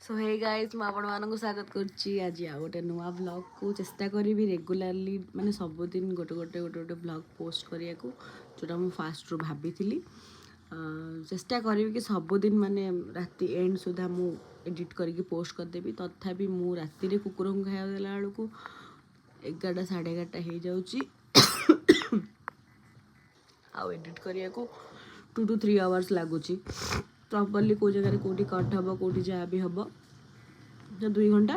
सो hey guys मु आपण मानक स्वागत करछि आज आ गोटे नुआ ब्लॉग को चेष्टा करी रेगुलारली माने सब दिन गोटे ब्लॉग पोस्ट करिया को जोटा मु फास्ट रू भाभी थिली चेष्टा करी कि सब दिन माने राति एंड सुधा मु एडिट करके पोस्ट कर देबी तथापि मु राति रे कुकुर को खाया देला बेलू को 11 साढ़े 11 हो जाउछि आ एडिट करिया को 2 to 3 आवर्स लागुछि प्रॉपर्ली को जगह कौटी कट हम कौटी जहाँ भी हम 2 घंटा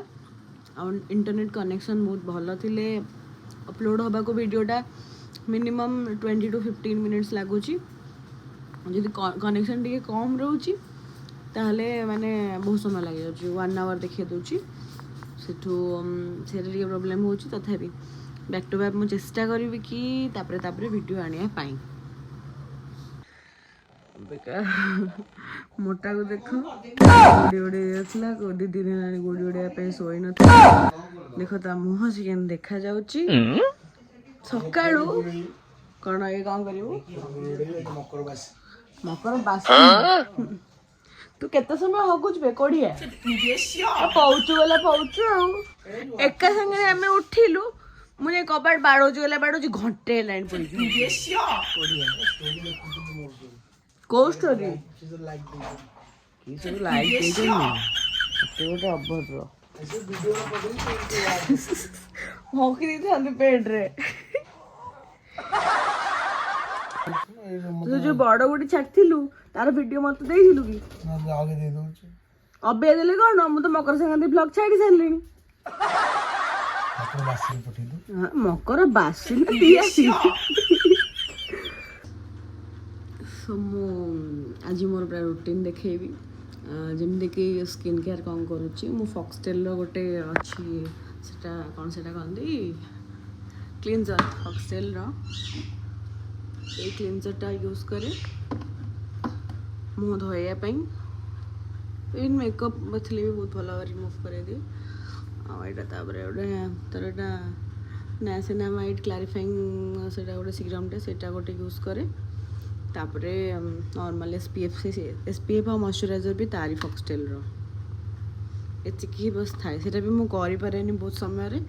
और इंटरनेट कनेक्शन बहुत भल थिले अपलोड हवा को वीडियोटा मिनिमम 20 to 15 मिनिट्स लगुच जदि कनेक्शन टी कम रोचे ताहले माने बहुत समय लग जाऊँ 1 आवर देखिए दूसरी सेठू से प्रोब्लेम हो तथापि बैक टू बैक मुझे चेष्टा करी कि तापरे वीडियो आने मोटा को देख गोड़ी उड़े जाता गोड़ी दिन है गोड़ी उड़ाई शोई न देख ता मुह से के देखा जाऊँगी सका कौन ये कौन कर मकर बास तू केते समय हगुच बे कोड़िया पौचु गला पौचु एका संगे आम उठिलु मुझे कबाट बाड़ौची गला बाड़ौची घंटे लाइन पड़ी को स्टोरी की सब लाइक देजनी गोटे अभद्र हकी दी पेट रे तू जो बड़ गोटी छाड़िलु तार वीडियो मत देइलु कि आगे दे दउछ अबे देले कोन मु तो मकर संक्रांति ब्लॉग छाड़ी सारलिनी मकर बासी पठिलु हां मकर बासी दियासी मु आज मोर पूरा रूटीन देखेबी जमी कि स्किन केयर कौन करुच्ची मु फॉक्सटेल गोटे अच्छी सेटा कौन सेटा कहती क्लींजर फॉक्सटेल क्लींजरटा यूज करे मुँह धोयापाई इन मेकअप बचले भी बहुत भल रिमूव कर दिए आईटा गोटे तार एटा नाइसिनामाइड क्लारिफाइंग से गोटे सीरमटे से गोटे यूज करे तापरे नॉर्मल एसपीएफ और मॉइस्चराइजर भी तारी फॉक्सटेल एतिकी बस थाए सेटा भी मु करि पारेनी बहुत समय रे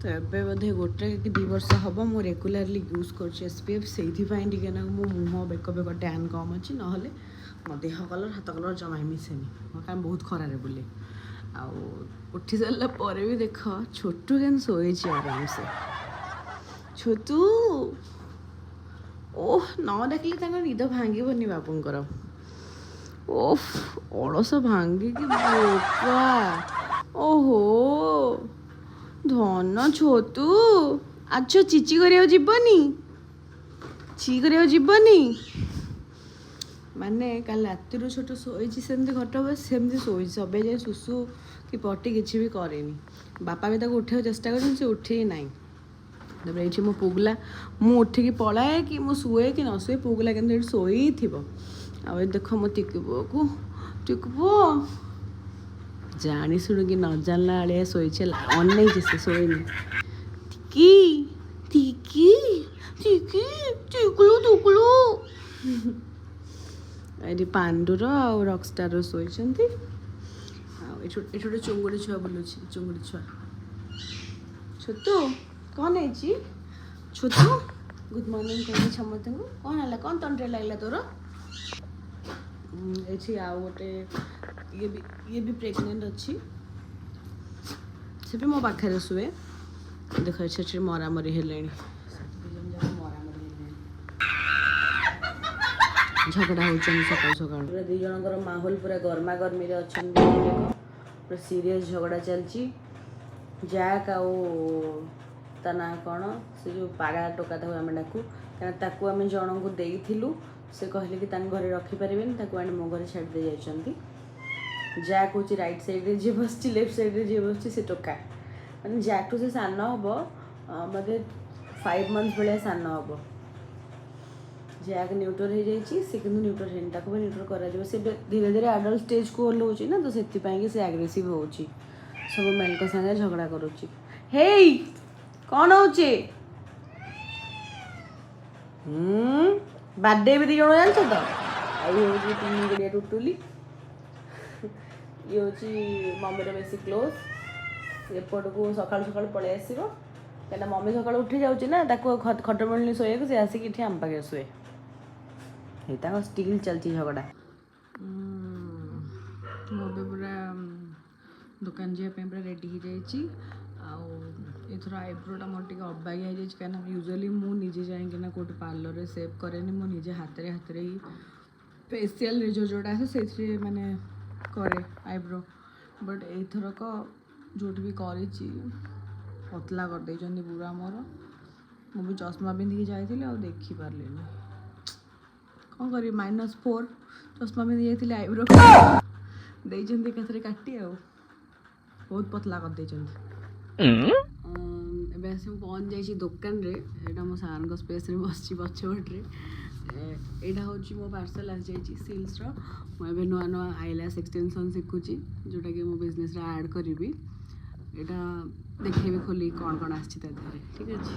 तो एबे बोधे गोटे कि 2 वर्ष हम मु रेगुलारली यूज कर एसपीएफ से ना मो मुह बेक टैन कम अच्छी ना मो देह कलर हाथ कलर जमा मिसेनी मो काम बहुत खरारे बोले उठी सारा पर भी देख छोटू केन सोई आराम से छोटू ओह न देखिले निद भांगनी बापूर ओह अलस भांगी कि बोका ओहो धन छोटू अच्छा चिची करिया जीवनी ची करिया जीवनी माने काल राति छोट शोई सेमती घट बस सेमती शोई सबे जाए सुसु कि पटी किसी भी करेनी बापा भी उठे चेष्टा कर उठे ना तापर ये मो पुगला मु उठिकी पलाए कि मु शुए कि न शुए पुगला के शोई थी आ देख मो टिकबो को टिकबो जानी शुणुकी न जानला आलिया शोचे अन से शोनी टिकी टिकी टिकी टिकलू टुकलू ये पांडुर आ रॉकस्टार शोचती ये गोटे चुंगुड़ी छुआ बुलूँ चुंगुड़ी छुआ छोटू कौन है छोटू गुड मॉर्निंग कहनी समस्त को कौन है कौन तंटे लगला तोर ये आउ गोटे ये भी प्रेग्नेंट अच्छी से भी मो पाखे शुए देख से मरामरी है झगड़ा हो सकाल सकाल पूरा 2 जनकर माहौल पूरा गर्मा गर्मी अच्छा पूरा सीरियस झगड़ा चलती जैक ता ना कौन से जो पागा टोका था आम डाकू कहीं आम जन को देलु से कहले कि घरे रखिपारे आने मो घर छाड़ दे जाती जैक हूँ राइट साइड जी बस लेफ्ट साइड जी बस से टोका मैंने जैक टू से सान हम मतलब 5 months भाया सान हम जैक न्यूट्रल हो जाए सी कि न्यूट्रल है न्यूट्रल कर धीरे धीरे आडल्ट स्टेज को ओह्लौची ना तो से आग्रेसिव हो सब मेल सागे झगड़ा करुच्ची हे कौन होचे बर्थडे भी 2 जन जान तो आई 3 गुड़िया टुटुली ये हूँ मम्मीर बेसी क्लोज एपट को सका सका पलि आसो कहीं मम्मी सका उठी जाऊँगी ना खट मिलनी शोक सी आसिक ये आम पाखे शुए ये स्टिल चलती झगड़ा मुझे पूरा दुकान जावाई पूरा रेडी हो जाइए आउर आईब्रोटा मोर टे अबागिया हो कहीं यूजुअली मुझे जाइना कौट पार्लर सेव कैनि मुझे हाथ ही फेसियाल जोड़ा आसे से माने करे आईब्रो बट एथरक जो भी कर पतला कर दे पूरा मोर मुझे चश्मा पिंधिकी जाइए आ देखिपारे कौन कर -4 चश्मा पिंधि जाइए आईब्रो देते एकाथरे काटी आ बहुत पतला कर एबे आसी पहुँच जाइए दुकान रे एटा मो सार स्पेस रे बस पछपटे यहाँ हूँ मो पार्सल आसी जाइए सिल्स मुझे नुआ नुआ आईलैश एक्सटेंशन शिखुची जोटा कि मो बिजनेस रे ऐड करी यहाँ देखेबी खोली कौन कौन आसी ठीक अच्छे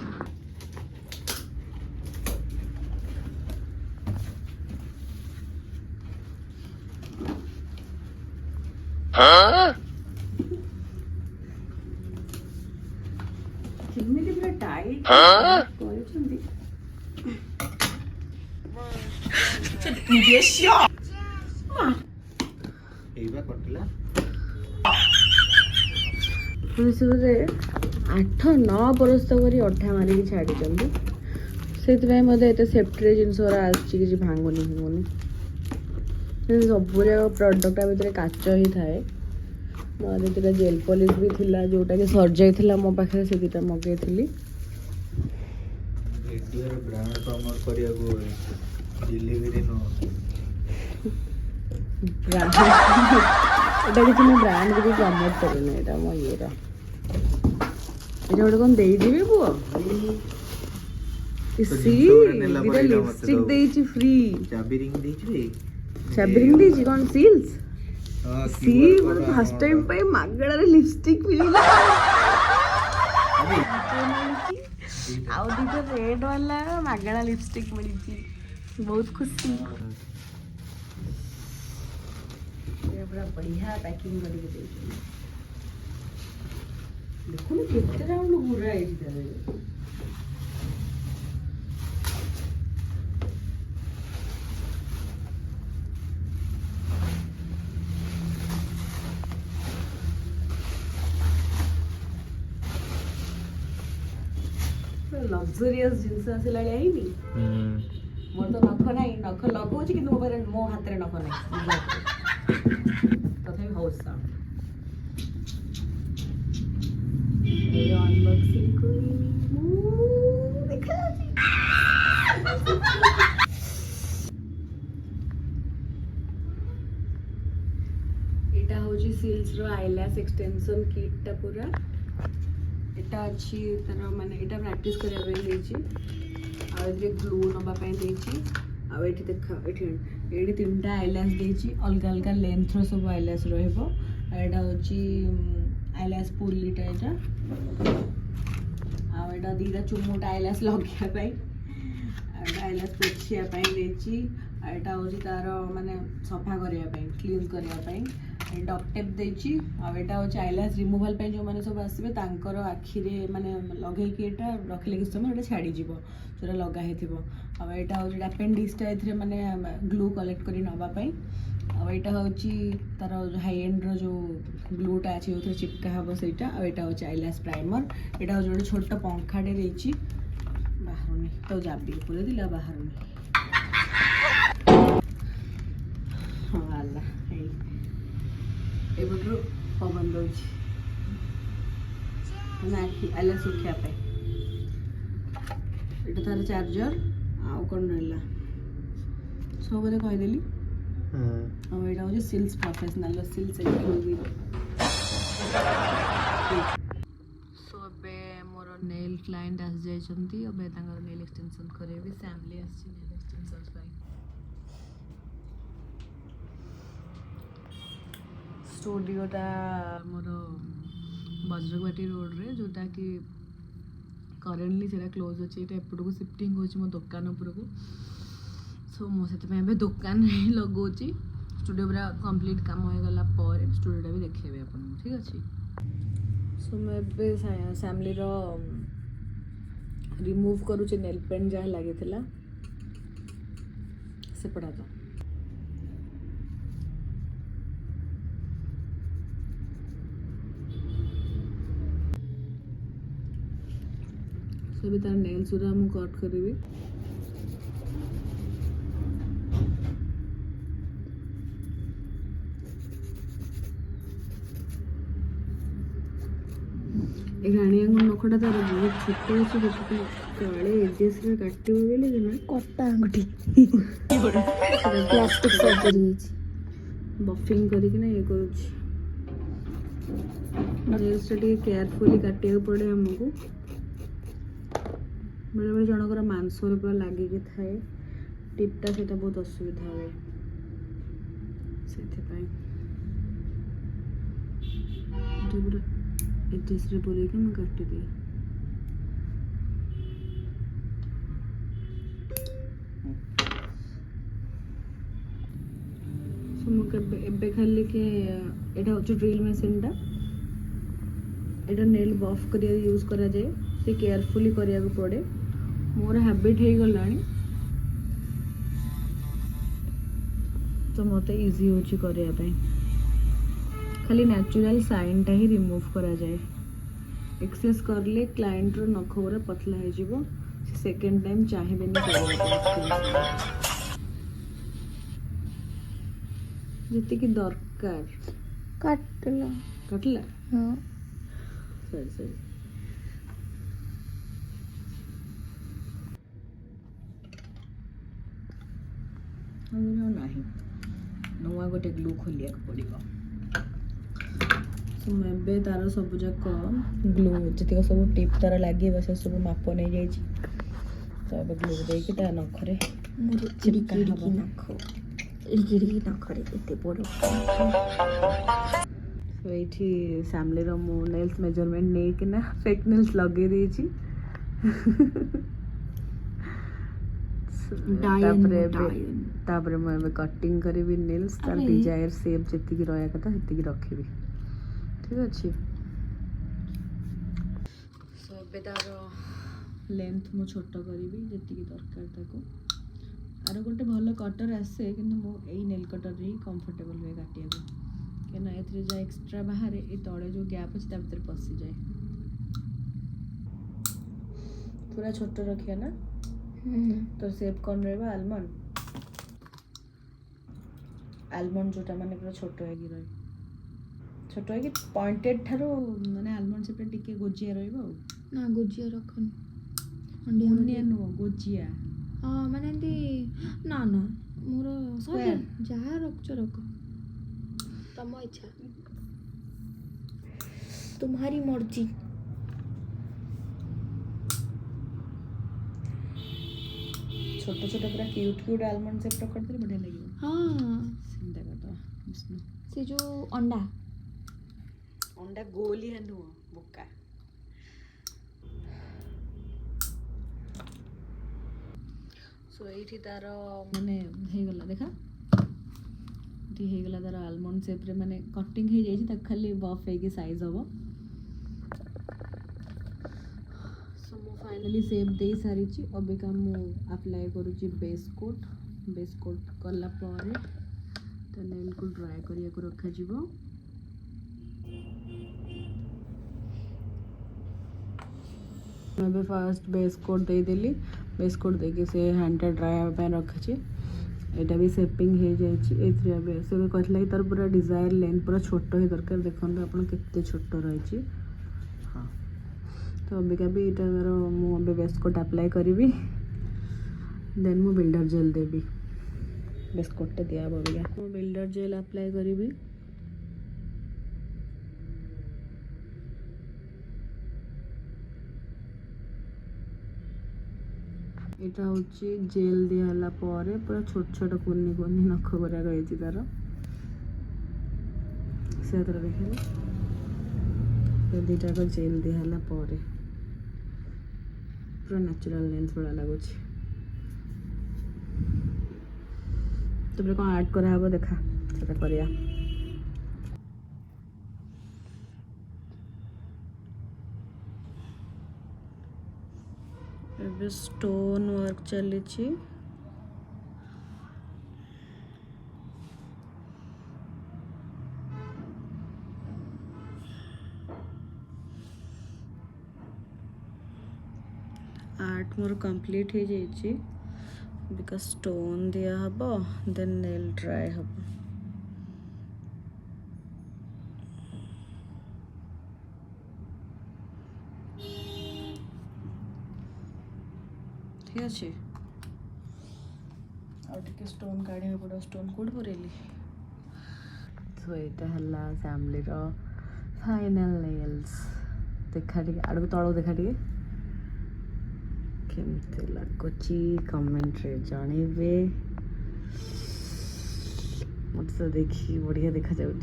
पूरा टाइट बोधे 8-9 बरस तक अठा मारिक छाड़ी से मत एत सेफ्टी जिनस आसी भांगुनी भांगुनी सब प्रडक्ट भितर काच ही थाए मोटा जेल पॉलिश भी थिला जोटा कि सर जाइथिला मो पाखे से दुटा मगे थी ब्रांड प्रमोट करिया को डिलीवरी नो ब्रांड एटा कि मैं ब्रांड भी प्रमोट करने एटा मो येरा एटा गोटे कोन देई दिबे बुआ इसी दिटा लिपस्टिक देइची फ्री चाबी रिंग देइची चाबी रिंग देइची कोन सील्स सी मतलब फर्स्ट टाइम पे मागड़ा रे लिपस्टिक मिला आउ दीटा रेड वाला मागड़ा लिपस्टिक मिली बहुत खुशी ये बड़ा बढ़िया पैकिंग करके देती देखो ना कितने राउंड घूर रहा है इधर लग्जरियस जिनस आसला मोर तो नख ना नख लगौच कि मो हाथ में नख ना तथा हाउस साउंड अनबॉक्सिंग यहाँ हूँ सिल्स आईलैश एक्सटेंशन किटा पूरा यहाँ अच्छी तार माने यहाँ प्रैक्टिस करने ग्लू नापी देख ये 3टा आईलैश देती अलग अलग लेंथ सब आईलैश रहा आईलैश पुलीटा यहाँ आटा 2टा चुमुटा आईलैश लगे आईलैश पोछापी यहाँ हूँ तार माने सफा करने क्लीन करने डॉक्टेप देती आटा हूँ आईलैश रिमूवाल जो मैंने सब आसवे तांकर आखिरे माने लगे रखिले कि समय छाड़ी जोटा लगाई थी आटा हूँ अपेंडिक्सटा ये माने ग्लू कलेक्ट कर नापी आटा हूँ तार हाई एंड रो ग्लूटा अच्छे जो चिपका हम से यहाँ हूँ आईलैश प्राइमर यहाँ हूँ जो छोट पंखाटे देती बाहर तो जाबी पूरे दिला बाहर हाँ एपटू पवन दौर आईलैश सुखापी ये तार चार्जर आउ कौन रहा सब बोधे कहीदेली यहाँ हूँ सिल्स प्रोफेशनल सिल्स सो ए मोर नेल क्लाइंट आसी जाइए नेल एक्सटेंशन करेंगे फैमिली आसी नेल एक्सटेंशन स्टूडियोटा मोर बज्रगवाटी रोड रे जोटा कि करेन्टली से क्लोज अच्छे ये एपटू शिफ्टिंग हो मो दुकान उपरकू सो मुझे दुकान लगौची स्टूडियो पूरा कंप्लीट काम होगला पर स्टूडियोटा भी देखेबे आपन ठीक अछि। सो मैं बे फैमिली रो रिमूव करूचे नेल पेंट जहाँ लगे से पड़ा था। सभी तार नेल्स गुरा मु कट करिवि। राणिया नखटा तार बहुत छोट अच्छे देखते काले एजेस रे काटिबो बेले कि ना कटा अंगुठी प्लास्टिक सर्जरी बफिंग करके ना ये करूची नेल्स टे केयरफुली काटिया पड़े हमको। बेले बेले जनकर मांस पूरा लगे थाए टिपटा से बहुत असुविधा हुए से पूरा एजेस रे बोले कि मैं काटी दिए। एबे खाली के एटा होची ड्रिल मशीन टा एटा नेल बफ करिया यूज करा जाए से केयरफुली करिया को पड़े मोर हैबिट हे गलानी तो मते इजी होची करिया पे खाली नेचुरल साइन टा ही रिमूव करा जाए। एक्सेस करले क्लाइंट रो नख पूरा पतला हो जिवो सेकंड टाइम चाहिए नहीं जितने की दरकार काटला कटला हाँ सही सही नहीं नुआ गोटे ग्लू खोलिया पड़ो। मैं तार सब जाक ग्लू जी सब टिप तार लगे से सब माप नहीं जाइए तो अब ग्लू देकी ता नखरे चिपका हबो नख इड़िकी नखरे एते बड़ तो ये फैमिली रो मु नेल्स मेजरमेंट नहीं कि ना फेक नेल्स लगे देछि तापरे मैं कटिंग करी नेल्स तार डिजायर शेप जति रहा कथा सेति रखी ठीक अच्छे। सो ए तार लेंथ मु छोट करी जी दरकार ताको आर गोटे भल कटर आसे कि यही नेल कटर ही कंफर्टेबल हुए काटिया कहना ए जा एक्सट्रा बाहर ये तले जो गैप अच्छे भर पशि जाए पूरा छोट रखिया ना तो सेप कौन रहा आलमंड आलमंड जोटा माने पूरा छोट है रही छोट है कि पॉइंटेड ठारो माने आलमंड से टिके गोजिया रहिबो ना गोजिया रखन मुनिया नो गोजिया हाँ माने ना ना मोर स्क्वायर जहाँ रखछ रख तम इच्छा तुम्हारी मर्जी। छोट छोट पूरा क्यूट क्यूट आलमंड से कर दे बढ़िया लगे। हाँ सिंदा का से जो अंडा अंडा गोली है नु बोका सो एठी तार माने हे गला देखा टी हे गला तार आलमंड शेप रे माने कटिंग हे जाई त खाली बफ हे के साइज हबो। सो मो फाइनली शेप दे सारी छी अब का मु अप्लाई करू छी बेस कोट करला पारे तो नेल को ड्राई करिया को रखा जीवो। मैं भी फास्ट बेस कोट दे देली बेस कोट देके से हैंडटा ड्राई पे रखी एटा भी सेपिंग हो जाए से कहला तार पूरा डिजायर लेंथ पूरा छोट ही दरकार देखो आप केते छोट रही। हाँ तो अबिका भी यहाँ तार मुझे बेस कोट अप्लाई करी देन मु बिल्डर जेल देवी बेस कोटे दिया अबिका मु बिल्डर जेल अप्लाई करी यहाँ हूँ जेल दिहला पूरा छोट छोट कुनी कुनी नख गुराक होती तार से देखे दुईटाक जेल दिहला पूरा नेचुरल लेंस भाया लगुच तब कौन ऐड करा देखा ସେଟା କରିବା। ଏବେ ଷ୍ଟୋନ୍ ୱାର୍କ ଚାଲିଛି। आर्ट मोर कंप्लीट हो जाइए बिकज स्टोन दिया हब देन नेल ड्राई हब। ठीक अच्छे आगे स्टोन काढ़ा पड़ा। स्टोन कौट भरेली तो यहाँ है फैमिली फाइनल नेल्स। देखा टे आड़ तलू देखा टे केमती लगुच कमेंट्रे जनइबे। मत तो देखी बढ़िया देखा जाऊँ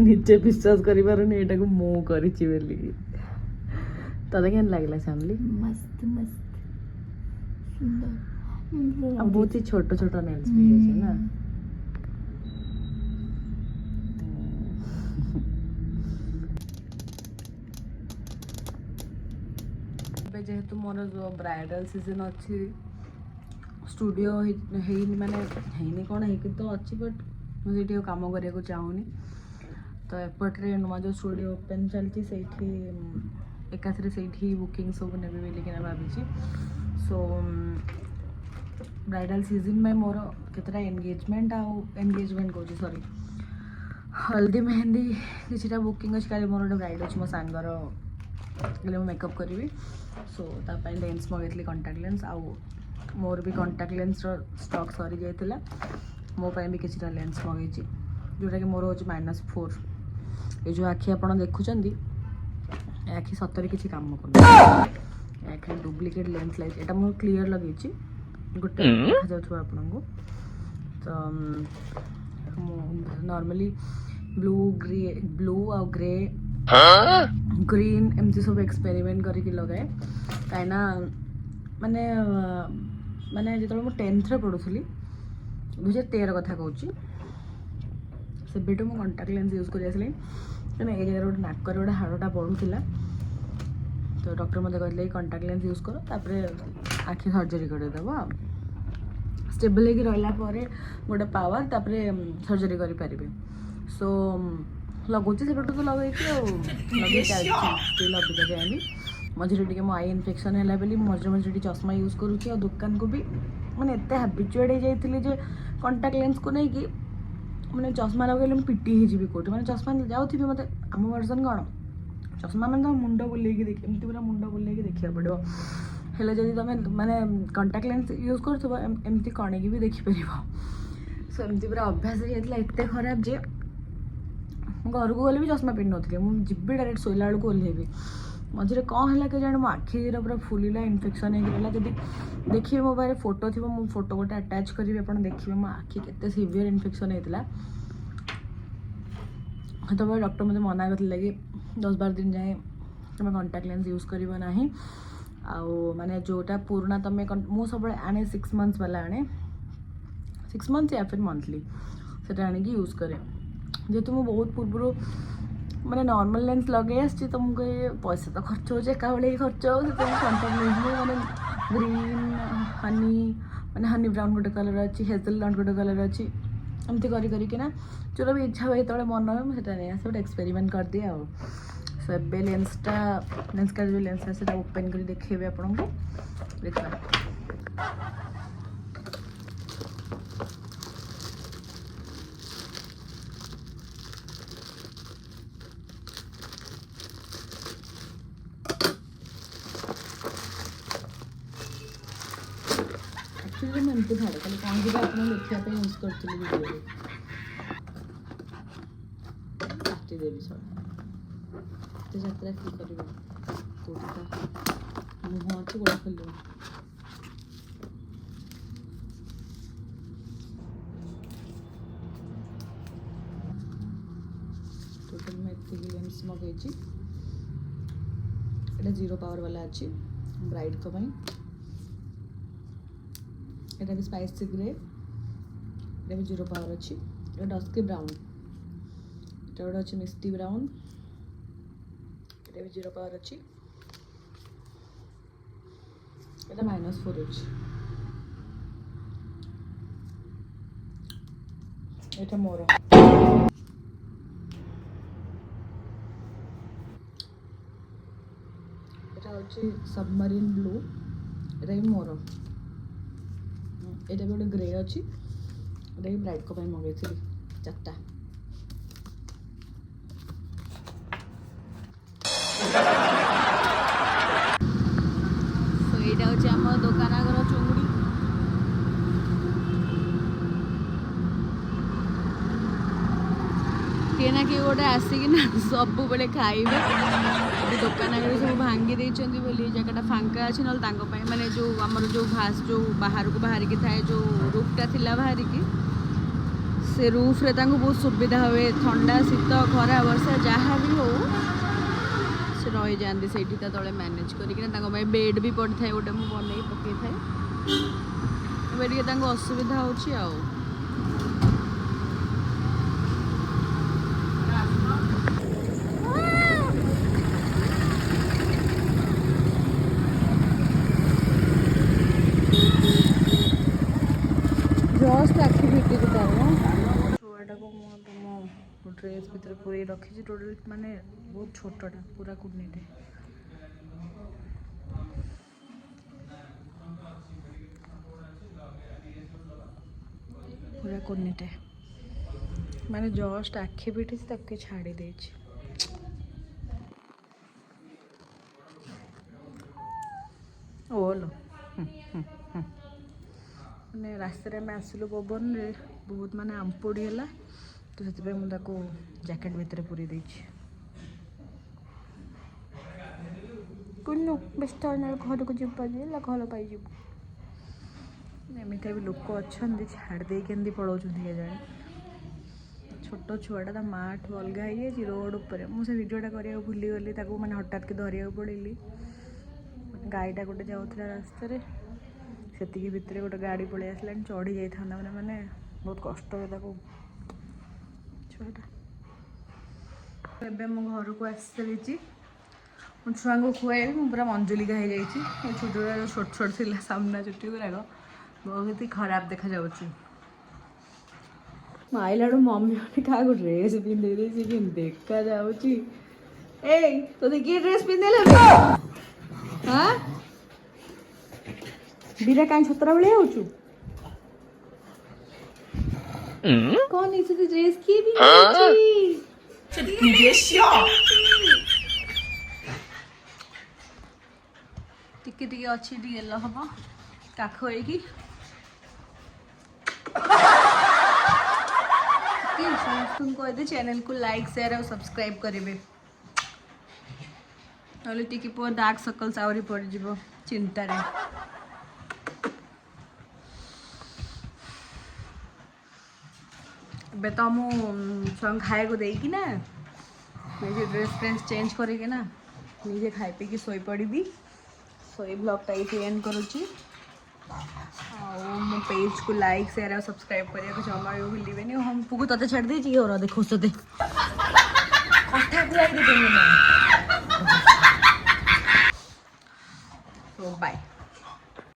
निजे विश्वास कर यहाँ को मु करी तोते क्या लगला फैमिली? मस्त मस्त सुंदर। अब बहुत ही छोटा छोटा नेल्स भी है ना। जेहेतु मोर जो ब्राइडल सीजन अच्छी स्टूडियो माने कौन है तो अच्छी बट मुझे काम करने को चाहूनी तो एपटे नुआ जो स्टूडियो ओपन चलती से एकाथरे से बुकिंग सब ने बोलिकिना भाभी। सो ब्राइडल सीजन में मोर केतटा एंगेजमेंट एंगेजमेंट कौन सॉरी हल्दी मेहंदी किसी बुकिंग अच्छी काली मोर गोटे ब्राइड अच्छी मो सांगर कल मेकअप करी। सो तापाई लेंस मगेली कंटाक्ट लेंस आउ मोर भी कंटाक्ट लेंस स्टॉक सरी जाइला मोपाई भी किसी लेंस मगेची जोटा कि मोर हूँ -4। ये जो आखि आप देखुं आखि सतरे किसी काम कर आखि डुप्लिकेट लेंस लाइट एटा मोर क्लियर लगे गोटे देखा जाऊ आपन को। तो नॉर्मली ब्लू आ ग्रे ग्रीन एमती सब एक्सपेरिमेंट करके लगाए कहीं माने माने जो मुझे 10th पढ़ुली 2013 कथा कहूँ से मुझे कंटाक्ट लेंस यूज कर कहीं ये जगह गोटे नाक गोटे हाड़टा बढ़ूला तो डॉक्टर मत कहते कंटाक्ट लेंस यूज कर तापर आखि सर्जरी करदेव स्टेबल हो रहा गोटे पावर तापर सर्जरी करें। सो लगुच से तो लगे स्टिल अबिका जाए मझे टे मो आई इनफेक्शन है मझे मझे चश्मा यूज करुँच दुकान को भी मैंने एत हाबिचुएट हो जाइए कंटाक्ट लेंस को लेकिन मैंने चश्मा लगे पिटी ही कौटे मैंने चश्मा जाऊँगी मत आम वर्जन कौन चश्मा मैंने तुम मुंड बुलेकी देख एमती पूरा मुंड बुलेकी देखा पड़ो हेल्ले जब तुम मैंने कंटाक्ट लेंस यूज करमती कणिकी भी देखिपर। सो एमती पूरा अभ्यास हो जाता एत खराब जे घर को गले भी चश्मा पिंध नी मुझे डायरेक्ट शोला बेलू ओह्लैबी मझे कौन है कि जाने मो आखिर पूरा फुलिला इनफेक्शन होगा जब देखिए मो पाखे फोटो थी मो फोटो गोटे अटैच करी आप देखिए मो आखि केते सीवियर इनफेक्शन होता तो डॉक्टर मुझे मना करते कि 10-12 दिन जाए तुम कंटाक्ट लेंस यूज कर ना आउ माने जोटा पुराना तुम मु सब आने 6 months वाला आने 6 months या फिर मंथली से आनिकी यूज करे जेहेतु मुझे बहुत पूर्व मैंने नॉर्मल लेंस लगे आसची तो मुझे पैसा तो खर्च हो एका बेले खर्च हो कंटाक्ट लेंस मैंने ग्रीन हनी हनी ब्राउन गोटे कलर अच्छी हेजलनट गोटे कलर अच्छी एमती करना जो भी इच्छा हुए जो मन हुए मुझे नहीं आसे गोटे एक्सपेरिमेंट कर दिए आउ। सो ए लेंस का जो लेंस है ओपन कर देखेबे आपन को देखा एक्चुअली एमती था खाली कौन जी आप देखा यूज करी वीडियो काटिदेवी सब यात्रा कि कर मुह अच्छे गोड़ खोल टोटल में एतिक लेंस मगई एटा 0 पावर वाला अच्छी ब्राइड को एटा भी स्पाइस ग्रे एटा भी 0 पावर अच्छी डस्की ब्राउन এটা গোটে ଅଛି ମିଷ୍ଟି ବ୍ରାଉନ୍ এটা ବି 0 ପାୱାର ଅଛି এটা -4 ଅଛି এটা ମୋର এটা হচ্ছে सबमरीन ब्लू এটা ବି ମୋର এটা ବି ଗୋଟେ ଗ୍ରେ ଅଛି এটা ବି ବ୍ରାଇଟ୍ କ ପାଇଁ ମଗେଇଥିଲି 4ଟା এইটা হচ্ছে আমার দোকান আগর চুঙ্গুড়ি କିଏ ନା କିଏ ଗୋଟେ ଆସିକିନା ସବୁବେଳେ ଖାଇବେ ଦୋକାନ ଆଗରେ ସବୁ ଭାଙ୍ଗି ଦେଇଛନ୍ତି ବୋଲି ଏ ଜାଗାଟା ଫାଙ୍କା ଅଛି ନହେଲେ ତାଙ୍କ ପାଇଁ ମାନେ ଯେଉଁ ଆମର ଯେଉଁ ଘାସ ଯେଉଁ ବାହାରକୁ ବାହାରିକି ଥାଏ ଯେଉଁ ରୁଫ୍ଟା ଥିଲା ବାହାରିକି ସେ ରୁଫ୍ରେ ତାଙ୍କୁ ବହୁତ ସୁବିଧା ହୁଏ ଥଣ୍ଡା ଶୀତ ଖରା ବର୍ଷା ଯାହା ବି ହଉ ସେ ରହିଯାଆନ୍ତି ସେଇଠି ତା ତଳେ ମ୍ୟାନେଜ୍ କରିକିନା ତାଙ୍କ ପାଇଁ ବେଡ୍ ବି ପଡ଼ିଥାଏ ଗୋଟେ ମୁଁ ବନେଇକି ପକେଇଥାଏ ଏବେ ଟିକେ ତାଙ୍କୁ ଅସୁବିଧା ହେଉଛି ଆଉ जस्ट आखि फिटी तार छुआटा को तुम ड्रेस भितर पूरे रखी टोटल माने बहुत छोटटा पूरा कुर्नीटे पूरा कुर्नीटे माने जस्ट आखि फिटी तक छाड़ी दे ओलो मैंने रास्ते में आसलु पवन रे बहुत माने आंपोड़ी है तो से मुझे जैकेट भितर पूरी देछि कुन्नु बेस्ट घर को जीव घर पाई जीव एमती भी लोक अच्छा छाड़ दे के पलाऊँ जाए छोट छुआटा ता माँ ठू अलग हो रोड उपर मुझे भिडियोटा करने भूलीगली मैंने हठात के धरिया पड़ेली गाईटा गोटे जाऊला रास्तार से भितर गोटे गाड़ी पलि आसला चढ़ी जाता मैंने मैंने बहुत कष्ट हुए छुआटा एवं मो घर को आसी सारी मो छुआ को खुआई मुझे पूरा मंजुलिका हो जाए चुटी छोट छोट थी सामना चुटी गुराक बहुत ही खराब देखा आइला मम्मी मैंने क्या ड्रेस पिंधे देखा जाऊँगी तो किए ड्रेस पिंधे हाँ बीरा कहीं छतरा भाई हो कौन ड्रेस किए भी टिके टिके अच्छी येलो हम काख होगी समस्त कहदे चैनल को लाइक शेयर और सब्सक्राइब करेंगे ना टिके पुआ डार्क सर्कल्स आहरी पड़ जा चिंतार बे तो मुझे खाए को देकी ना मुझे ड्रेस फ्रेस चेंज करके ना निजे खाई पी शोई पड़ी सो ये ब्लॉगटा ये एंड करुच्ची मो पेज को लाइक शेयर और सब्सक्राइब करने को जमा भी भूलिए हम पुगु ते छाड़ दे और देखो तो बाय।